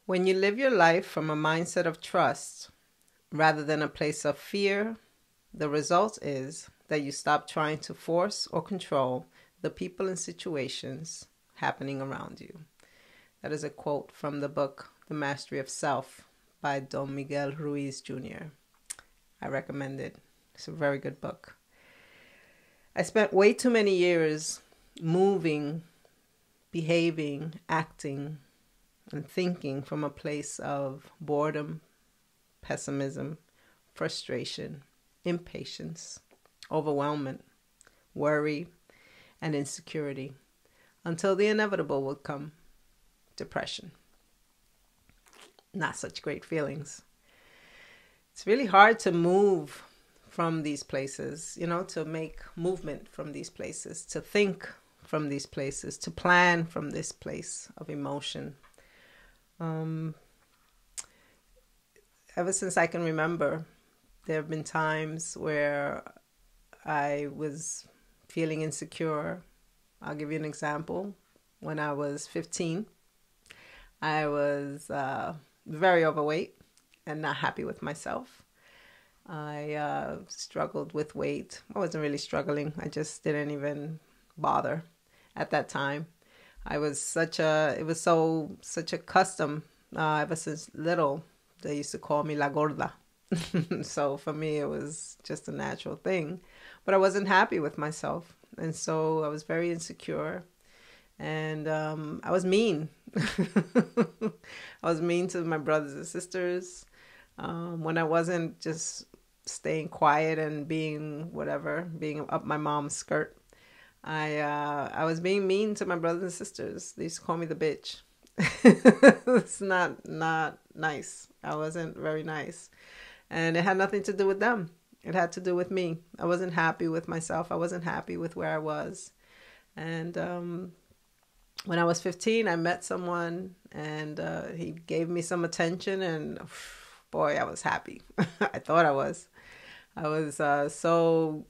When you live your life from a mindset of trust rather than a place of fear, the result is that you stop trying to force or control the people and situations happening around you. That is a quote from the book The Mastery of Self by Don Miguel Ruiz Jr. I recommend it. It's a very good book. I spent way too many years moving, behaving, acting, and thinking from a place of boredom, pessimism, frustration, impatience, overwhelmment, worry, and insecurity until the inevitable would come, depression. Not such great feelings. It's really hard to move from these places, to make movement from these places, to think from these places, to plan from this place of emotion. Ever since I can remember, there have been times where I was feeling insecure. I'll give you an example. When I was 15, I was very overweight and not happy with myself. I struggled with weight. I wasn't really struggling. I just didn't even bother at that time. It was such a custom. Ever since little, they used to call me La Gorda. So for me, it was just a natural thing. But I wasn't happy with myself. And so I was very insecure. And I was mean. I was mean to my brothers and sisters. When I wasn't just staying quiet and being up my mom's skirt, I was being mean to my brothers and sisters. They used to call me the bitch. It's not nice. I wasn't very nice. And it had nothing to do with them. It had to do with me. I wasn't happy with myself. I wasn't happy with where I was. And when I was 15, I met someone and he gave me some attention and boy, I was happy. I thought I was. I was so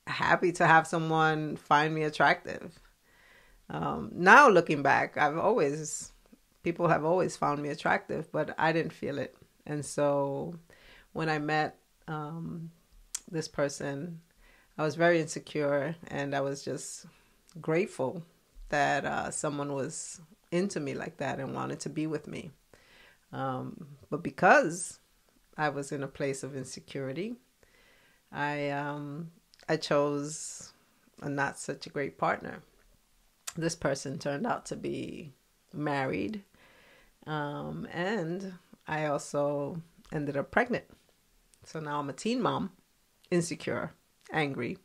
happy to have someone find me attractive. Now looking back, people have always found me attractive, but I didn't feel it. And so when I met this person, I was very insecure and I was just grateful that someone was into me like that and wanted to be with me. But because I was in a place of insecurity, I chose a not such a great partner. This person turned out to be married, and I also ended up pregnant. So now I'm a teen mom, insecure, angry,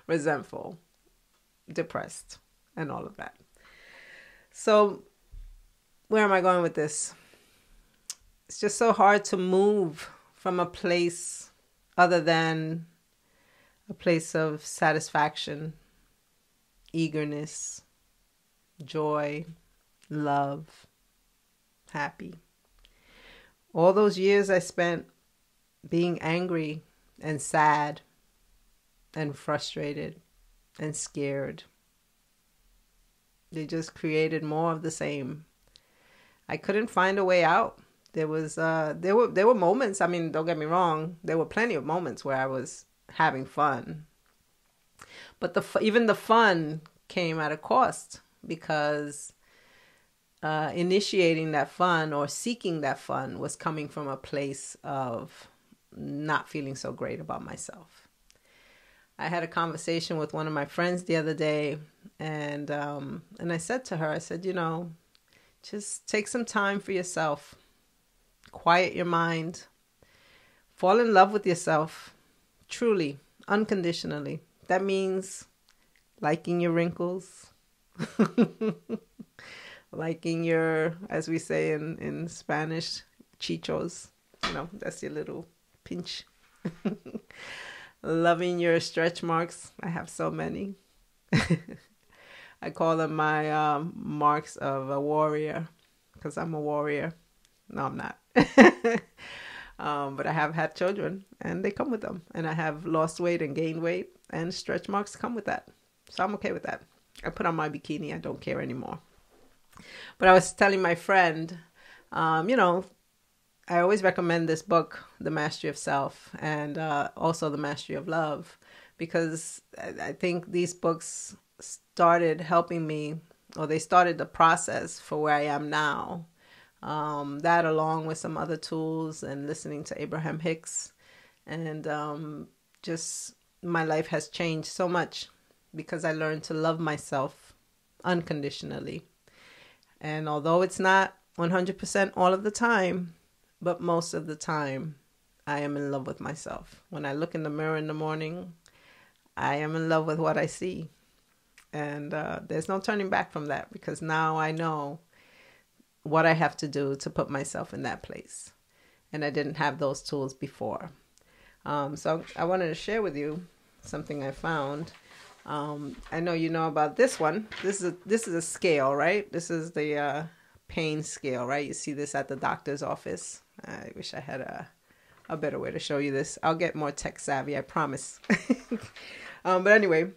resentful, depressed, and all of that. So where am I going with this? It's just so hard to move from a place other than a place of satisfaction, eagerness, joy, love, happy. All those years I spent being angry and sad and frustrated and scared, they just created more of the same. I couldn't find a way out. There were moments, I mean, don't get me wrong, there were plenty of moments where I was having fun. But even the fun came at a cost, because initiating that fun or seeking that fun was coming from a place of not feeling so great about myself. I had a conversation with one of my friends the other day, and I said to her, I said, just take some time for yourself. Quiet your mind. Fall in love with yourself. Truly, unconditionally. That means liking your wrinkles. Liking your, as we say in Spanish, chichos. That's your little pinch. Loving your stretch marks. I have so many. I call them my marks of a warrior, because I'm a warrior. No, I'm not. But I have had children and they come with them. And I have lost weight and gained weight, and stretch marks come with that. So I'm okay with that. I put on my bikini. I don't care anymore. But I was telling my friend, You know, I always recommend this book, The Mastery of Self, and also The Mastery of Love, because I think these books started helping me, or they started the process for where I am now. That, along with some other tools and listening to Abraham Hicks, and just my life has changed so much because I learned to love myself unconditionally. And although it's not 100% all of the time, but most of the time, I am in love with myself. When I look in the mirror in the morning, I am in love with what I see. And there's no turning back from that, because now I know what I have to do to put myself in that place. And I didn't have those tools before. So I wanted to share with you something I found. I know you know about this one. This is a scale, right? This is the pain scale, right? You see this at the doctor's office. I wish I had a better way to show you this. I'll get more tech savvy, I promise. But anyway,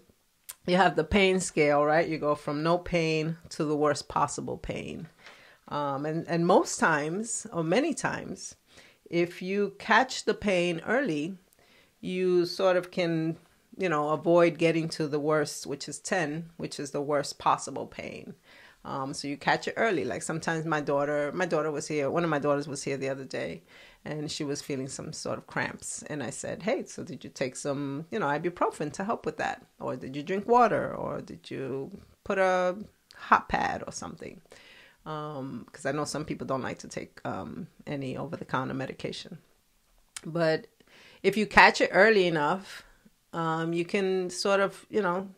you have the pain scale, right? You go from no pain to the worst possible pain. And most times, or many times, if you catch the pain early, you sort of can, avoid getting to the worst, which is 10, which is the worst possible pain. So you catch it early. Like sometimes my daughter was here. One of my daughters was here the other day, and she was feeling some sort of cramps. And I said, hey, so did you take some, ibuprofen to help with that? Or did you drink water? Or did you put a hot pad or something? Because I know some people don't like to take any over-the-counter medication. But if you catch it early enough, you can sort of,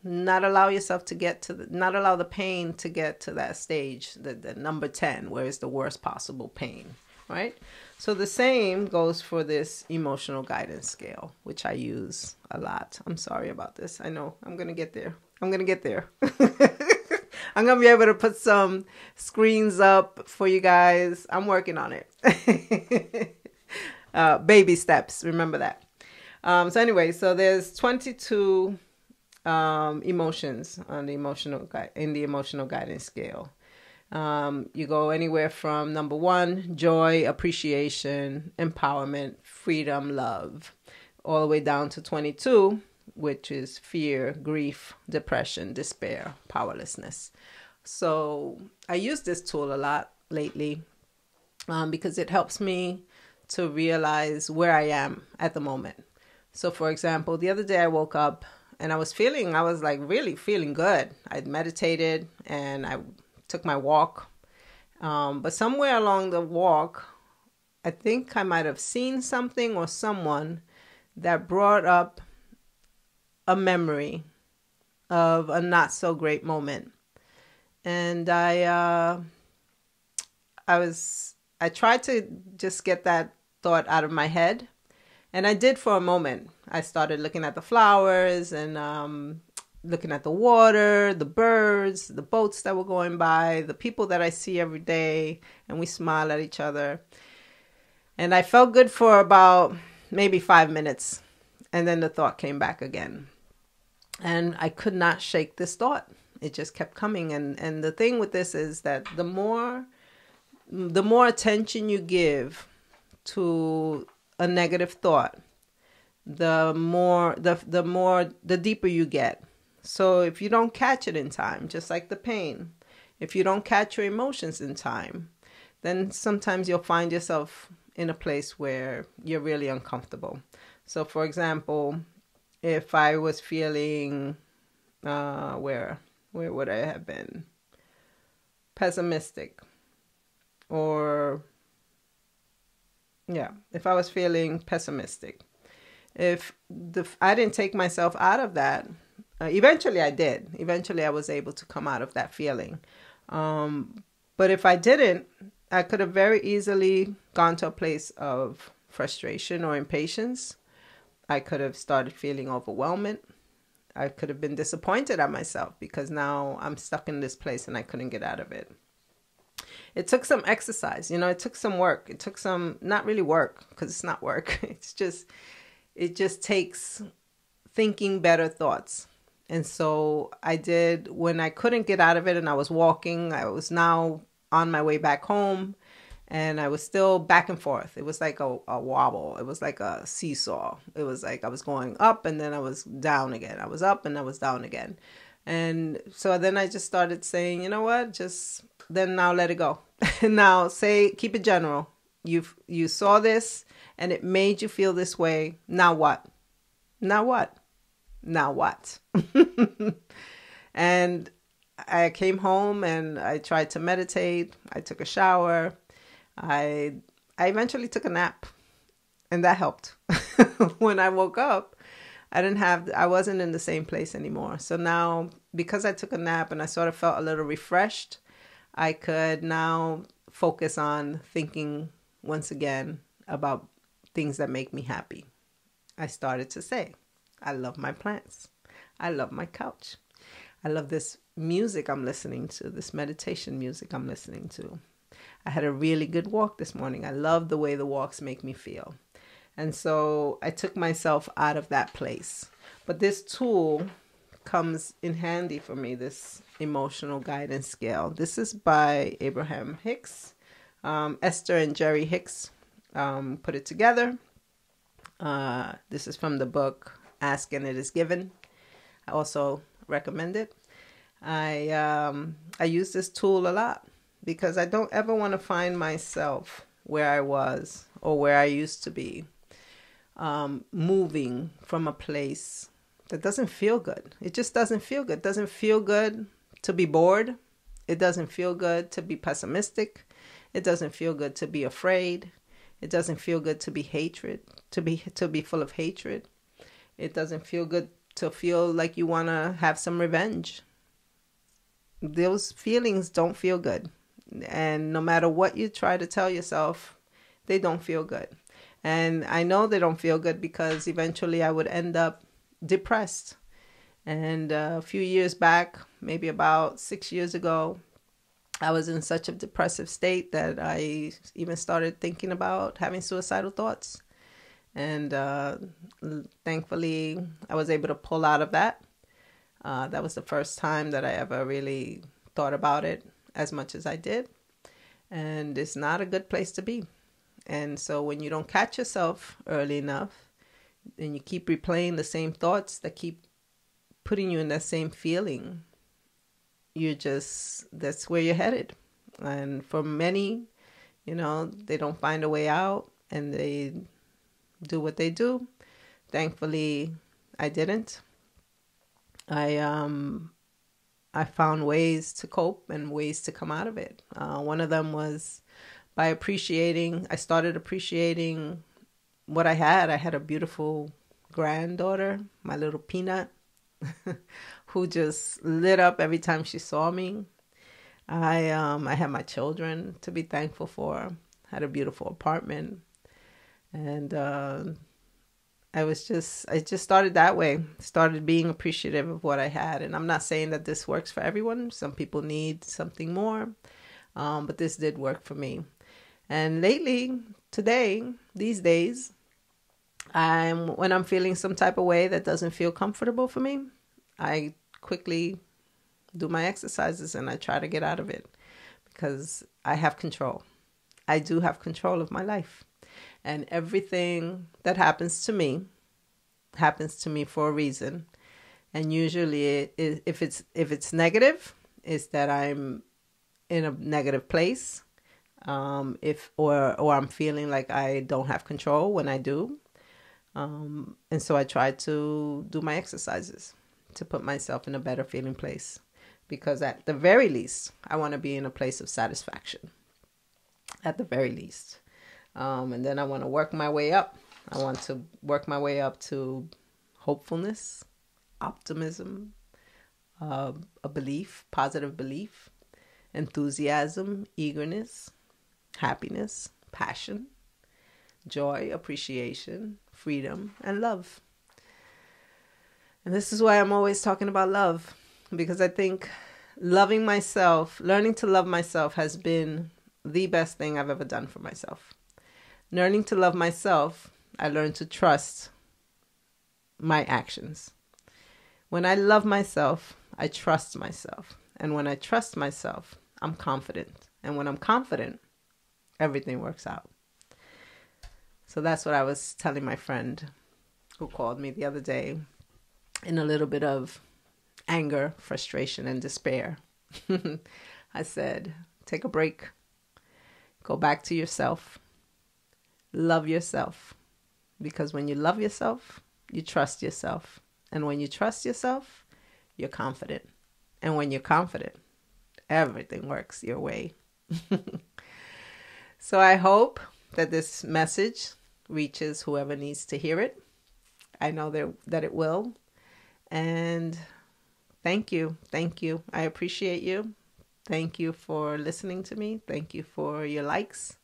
not allow yourself to get to not allow the pain to get to that stage, the number 10, where it's the worst possible pain, right? So the same goes for this emotional guidance scale, which I use a lot. I'm sorry about this. I know I'm going to get there. I'm going to be able to put some screens up for you guys. I'm working on it. Baby steps. Remember that. So anyway, so there's 22 emotions on the in the emotional guidance scale. You go anywhere from number 1, joy, appreciation, empowerment, freedom, love, all the way down to 22, which is fear, grief, depression, despair, powerlessness. So I use this tool a lot lately because it helps me to realize where I am at the moment. So for example, the other day I woke up and I was like really feeling good. I'd meditated and I took my walk. But somewhere along the walk, I think I might have seen something or someone that brought up a memory of a not so great moment. And I tried to just get that thought out of my head. And I did for a moment. I started looking at the flowers and looking at the water, the birds, the boats that were going by, the people that I see every day, and we smile at each other. And I felt good for about maybe 5 minutes. And then the thought came back again. And I could not shake this thought. It just kept coming. And the thing with this is that the more attention you give to a negative thought, the deeper you get. So if you don't catch it in time, just like the pain, if you don't catch your emotions in time, then sometimes you'll find yourself in a place where you're really uncomfortable. So for example, if I was feeling, where would I have been? Pessimistic. Or, yeah, if I was feeling pessimistic. If I didn't take myself out of that, eventually I did. Eventually I was able to come out of that feeling. But if I didn't, I could have very easily gone to a place of frustration or impatience. I could have started feeling overwhelmed. I could have been disappointed at myself because now I'm stuck in this place and I couldn't get out of it. It took some exercise, it took some work. It took some, not really work, because it's not work. It just takes thinking better thoughts. And so I did, when I couldn't get out of it and I was walking, I was now on my way back home. And I was still back and forth. It was like a wobble. It was like a seesaw. It was like I was going up and then I was down again. I was up and I was down again. And so then I just started saying, you know what? Just then now let it go. Now keep it general. You saw this and it made you feel this way. Now what? Now what? Now what? And I came home and I tried to meditate. I took a shower. I eventually took a nap, and that helped. When I woke up, I wasn't in the same place anymore. So now, because I took a nap and I sort of felt a little refreshed, I could now focus on thinking once again about things that make me happy. I started to say, I love my plants. I love my couch. I love this music I'm listening to, this meditation music I'm listening to. I had a really good walk this morning. I love the way the walks make me feel. And so I took myself out of that place. But this tool comes in handy for me, this emotional guidance scale. This is by Abraham Hicks. Esther and Jerry Hicks put it together. This is from the book Ask and It Is Given. I also recommend it. I use this tool a lot because I don't ever want to find myself where I was or where I used to be, moving from a place that doesn't feel good. It just doesn't feel good. It doesn't feel good to be bored. It doesn't feel good to be pessimistic. It doesn't feel good to be afraid. It doesn't feel good to be to be full of hatred. It doesn't feel good to feel like you want to have some revenge. Those feelings don't feel good. And no matter what you try to tell yourself, they don't feel good. And I know they don't feel good because eventually I would end up depressed. And a few years back, maybe about 6 years ago, I was in such a depressive state that I even started thinking about having suicidal thoughts. And thankfully, I was able to pull out of that. That was the first time that I ever really thought about it as much as I did. And it's not a good place to be. And so when you don't catch yourself early enough, and you keep replaying the same thoughts that keep putting you in that same feeling, that's where you're headed. And for many, they don't find a way out and they do what they do. Thankfully, I didn't. I found ways to cope and ways to come out of it. One of them was by I started appreciating what I had. I had a beautiful granddaughter, my little Peanut, who just lit up every time she saw me. I had my children to be thankful for. I had a beautiful apartment. And I just started that way. Started being appreciative of what I had. And I'm not saying that this works for everyone. Some people need something more. But this did work for me. And lately, these days, when I'm feeling some type of way that doesn't feel comfortable for me, I quickly do my exercises and I try to get out of it because I have control. I do have control of my life. And everything that happens to me for a reason. And usually if it's negative, it's that I'm in a negative place. Or I'm feeling like I don't have control when I do. And so I try to do my exercises to put myself in a better feeling place. Because at the very least, I want to be in a place of satisfaction. At the very least. And then I want to work my way up. I want to work my way up to hopefulness, optimism, a belief, positive belief, enthusiasm, eagerness, happiness, passion, joy, appreciation, freedom, and love. And this is why I'm always talking about love, because I think learning to love myself has been the best thing I've ever done for myself. Learning to love myself, I learned to trust my actions. When I love myself, I trust myself. And when I trust myself, I'm confident. And when I'm confident, everything works out. So that's what I was telling my friend who called me the other day in a little bit of anger, frustration, and despair. I said, take a break, go back to yourself, love yourself. Because when you love yourself, you trust yourself. And when you trust yourself, you're confident. And when you're confident, everything works your way. So I hope that this message reaches whoever needs to hear it. I know that it will. And thank you. Thank you. I appreciate you. Thank you for listening to me. Thank you for your likes.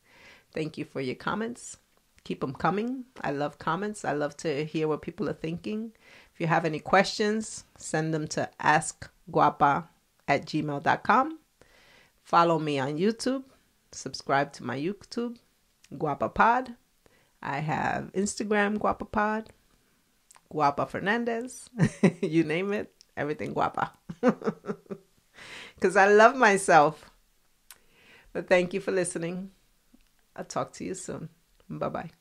Thank you for your comments. Keep them coming. I love comments. I love to hear what people are thinking. If you have any questions, send them to askguapa@gmail.com. Follow me on YouTube. Subscribe to my YouTube, Guapa Pod. I have Instagram, Guapa Pod, Guapa Fernandez. You name it, everything Guapa. Because I love myself. But thank you for listening. I'll talk to you soon. Bye-bye.